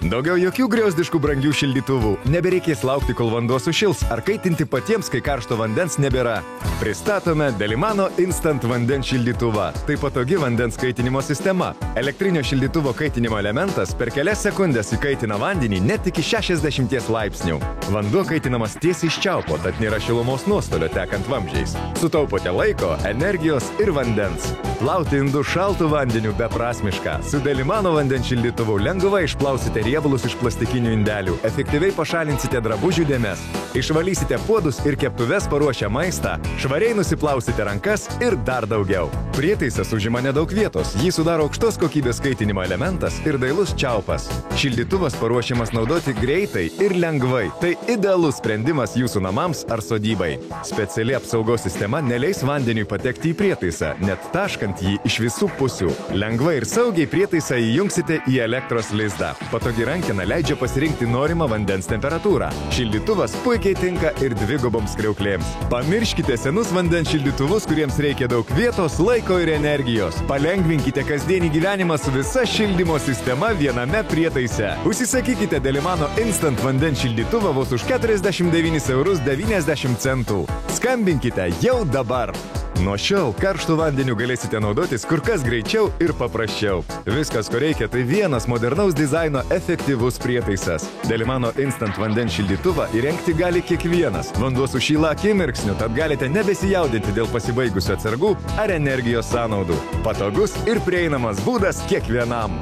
Daugiau jokių griozdiškų brangių šildytuvų. Nebereikės laukti, kol vanduo sušils, ar kaitinti patiems, kai karšto vandens nebėra. Pristatome Delimano Instant vandens šildytuvą. Tai patogi vandens kaitinimo sistema. Elektrinio šildytuvo kaitinimo elementas per kelias sekundės įkaitina vandenį net iki 60 laipsnių. Vanduo kaitinamas tiesiai iš čiaupo, tad nėra šilumos nuostolio tekant vamzdžiais. Sutaupote laiko, energijos ir vandens. Plauti indų šaltų vandeniu beprasmiška. Su Delimano vandens šildytuvu lengvai išplausite riebalus iš plastikinių indelių, efektyviai pašalinsite drabužių dėmes, išvalysite puodus ir keptuves paruošę maistą, švariai nusiplausite rankas ir dar daugiau. Prietaisas užima nedaug vietos, jį sudaro aukštos kokybės kaitinimo elementas ir dailus čiaupas. Šildytuvas paruošiamas naudoti greitai ir lengvai. Tai idealus sprendimas jūsų namams ar sodybai. Speciali apsaugos sistema neleis vandeniui patekti į prietaisą, net taškant jį iš visų pusių. Lengvai ir saugiai prietaisą įjungsite į elektros lizdą. Patogi rankena leidžia pasirinkti norimą vandens temperatūrą. Šildytuvas puikiai tinka ir dviguboms kriauklėms. Pamirškite senus vandens šildytuvus, kuriems reikia daug vietos, laiko ir energijos. Palengvinkite kasdienį gyvenimą su visa šildymo sistema viename prietaise. Užsisakykite Delimano Instant vandens šildytuvą vos už 49,90 €. Skambinkite jau dabar. Nuo šiol karštų vandeniu galėsite naudotis kur kas greičiau ir paprasčiau. Viskas, ko reikia, tai vienas modernaus dizaino efektyvus prietaisas. Delimano Instant vandens šildytuvą įrengti gali kiekvienas. Vanduo sušyla akimirksniu, tad galite nebesijaudinti dėl pasibaigusių atsargų ar energijos sąnaudų. Patogus ir prieinamas būdas kiekvienam.